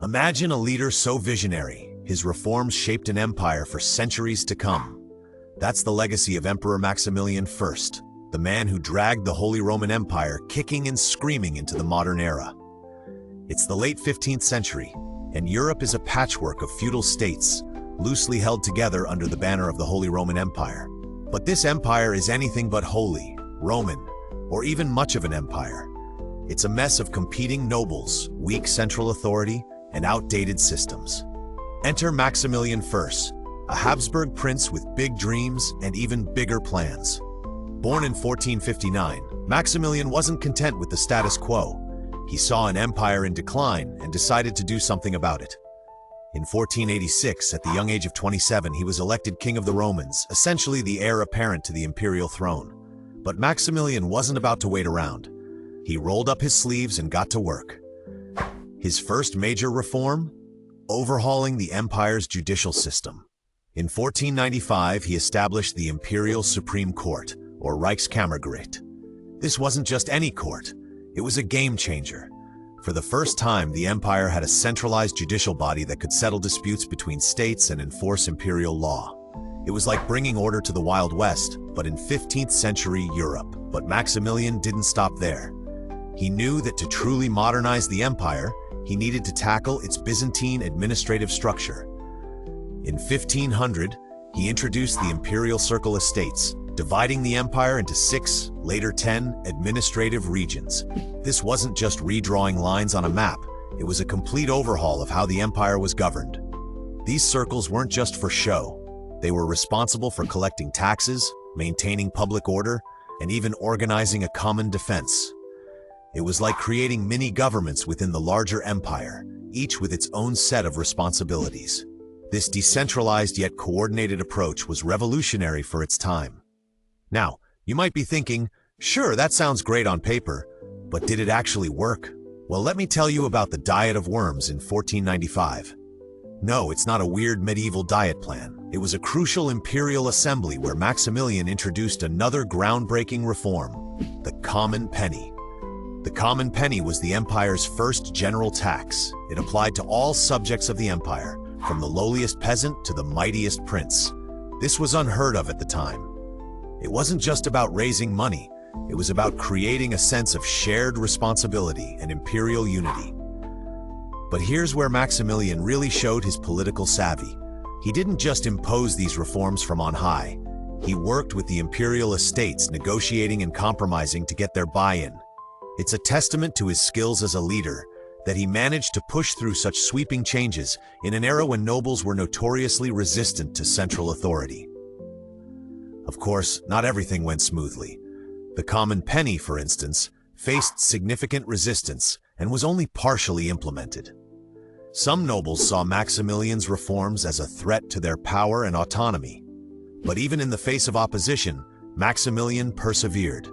Imagine a leader so visionary, his reforms shaped an empire for centuries to come. That's the legacy of Emperor Maximilian I, the man who dragged the Holy Roman Empire kicking and screaming into the modern era. It's the late 15th century, and Europe is a patchwork of feudal states, loosely held together under the banner of the Holy Roman Empire. But this empire is anything but holy, Roman, or even much of an empire. It's a mess of competing nobles, weak central authority, and outdated systems. Enter Maximilian I, a Habsburg prince with big dreams and even bigger plans. Born in 1459, Maximilian wasn't content with the status quo. He saw an empire in decline and decided to do something about it. In 1486, at the young age of 27, he was elected king of the Romans, essentially the heir apparent to the imperial throne. But Maximilian wasn't about to wait around. He rolled up his sleeves and got to work. His first major reform? Overhauling the empire's judicial system. In 1495, he established the Imperial Supreme Court, or Reichskammergericht. This wasn't just any court. It was a game changer. For the first time, the empire had a centralized judicial body that could settle disputes between states and enforce imperial law. It was like bringing order to the Wild West, but in 15th century Europe. But Maximilian didn't stop there. He knew that to truly modernize the empire, he needed to tackle its Byzantine administrative structure. In 1500, he introduced the imperial circle estates, dividing the empire into 6, later 10, administrative regions. This wasn't just redrawing lines on a map, it was a complete overhaul of how the empire was governed. These circles weren't just for show. They were responsible for collecting taxes, maintaining public order, and even organizing a common defense. It was like creating mini-governments within the larger empire, each with its own set of responsibilities. This decentralized yet coordinated approach was revolutionary for its time. Now, you might be thinking, sure, that sounds great on paper, but did it actually work? Well, let me tell you about the Diet of Worms in 1495. No, it's not a weird medieval diet plan. It was a crucial imperial assembly where Maximilian introduced another groundbreaking reform, the common penny. The common penny was the empire's first general tax. It applied to all subjects of the empire, from the lowliest peasant to the mightiest prince. This was unheard of at the time. It wasn't just about raising money, it was about creating a sense of shared responsibility and imperial unity. But here's where Maximilian really showed his political savvy. He didn't just impose these reforms from on high. He worked with the imperial estates, negotiating and compromising to get their buy-in. It's a testament to his skills as a leader that he managed to push through such sweeping changes in an era when nobles were notoriously resistant to central authority. Of course, not everything went smoothly. The common penny, for instance, faced significant resistance and was only partially implemented. Some nobles saw Maximilian's reforms as a threat to their power and autonomy. But even in the face of opposition, Maximilian persevered.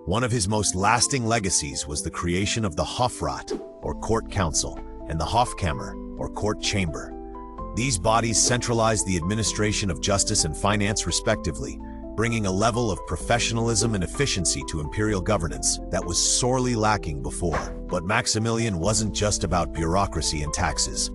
One of his most lasting legacies was the creation of the Hofrat, or court council, and the Hofkammer, or court chamber. These bodies centralized the administration of justice and finance respectively, bringing a level of professionalism and efficiency to imperial governance that was sorely lacking before. But Maximilian wasn't just about bureaucracy and taxes.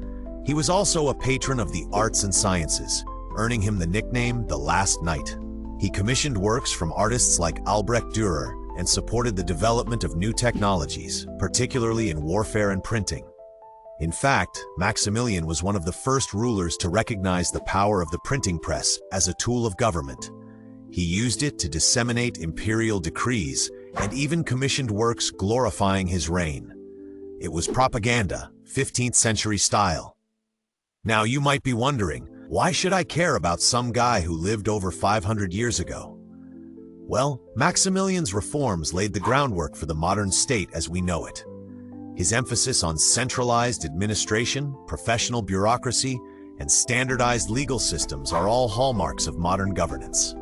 He was also a patron of the arts and sciences, earning him the nickname the Last Knight. He commissioned works from artists like Albrecht Dürer and supported the development of new technologies, particularly in warfare and printing. In fact, Maximilian was one of the first rulers to recognize the power of the printing press as a tool of government. He used it to disseminate imperial decrees and even commissioned works glorifying his reign. It was propaganda, 15th century style. Now you might be wondering, why should I care about some guy who lived over 500 years ago? Well, Maximilian's reforms laid the groundwork for the modern state as we know it. His emphasis on centralized administration, professional bureaucracy, and standardized legal systems are all hallmarks of modern governance.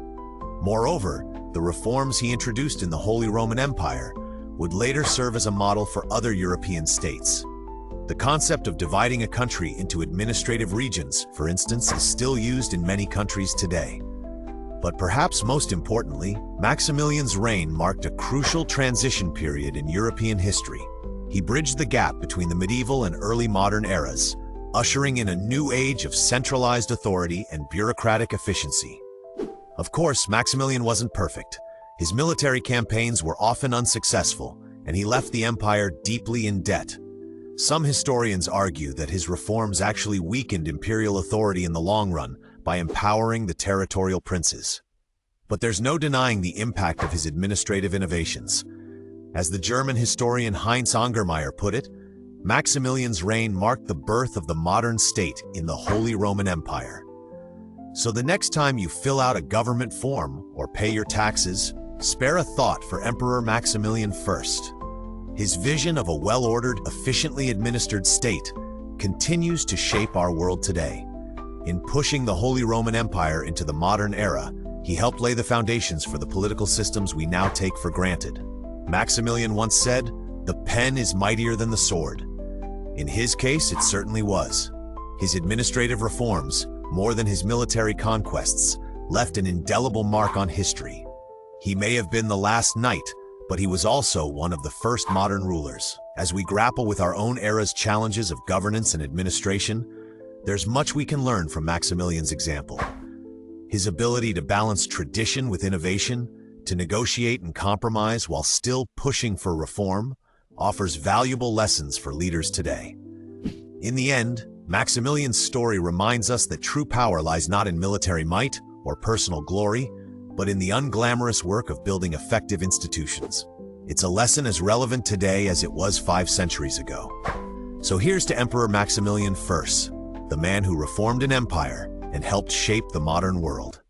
Moreover, the reforms he introduced in the Holy Roman Empire would later serve as a model for other European states. The concept of dividing a country into administrative regions, for instance, is still used in many countries today. But perhaps most importantly, Maximilian's reign marked a crucial transition period in European history. He bridged the gap between the medieval and early modern eras, ushering in a new age of centralized authority and bureaucratic efficiency. Of course, Maximilian wasn't perfect. His military campaigns were often unsuccessful, and he left the empire deeply in debt. Some historians argue that his reforms actually weakened imperial authority in the long run by empowering the territorial princes. But there's no denying the impact of his administrative innovations. As the German historian Heinz Angermeyer put it, Maximilian's reign marked the birth of the modern state in the Holy Roman Empire. So the next time you fill out a government form or pay your taxes, spare a thought for Emperor Maximilian I. His vision of a well-ordered, efficiently administered state continues to shape our world today. In pushing the Holy Roman Empire into the modern era, he helped lay the foundations for the political systems we now take for granted. Maximilian once said, "The pen is mightier than the sword." In his case, it certainly was. His administrative reforms, more than his military conquests, left an indelible mark on history. He may have been the last knight, but he was also one of the first modern rulers. As we grapple with our own era's challenges of governance and administration, there's much we can learn from Maximilian's example. His ability to balance tradition with innovation, to negotiate and compromise while still pushing for reform, offers valuable lessons for leaders today. In the end, Maximilian's story reminds us that true power lies not in military might or personal glory, but in the unglamorous work of building effective institutions. It's a lesson as relevant today as it was 5 centuries ago. So here's to Emperor Maximilian I, the man who reformed an empire and helped shape the modern world.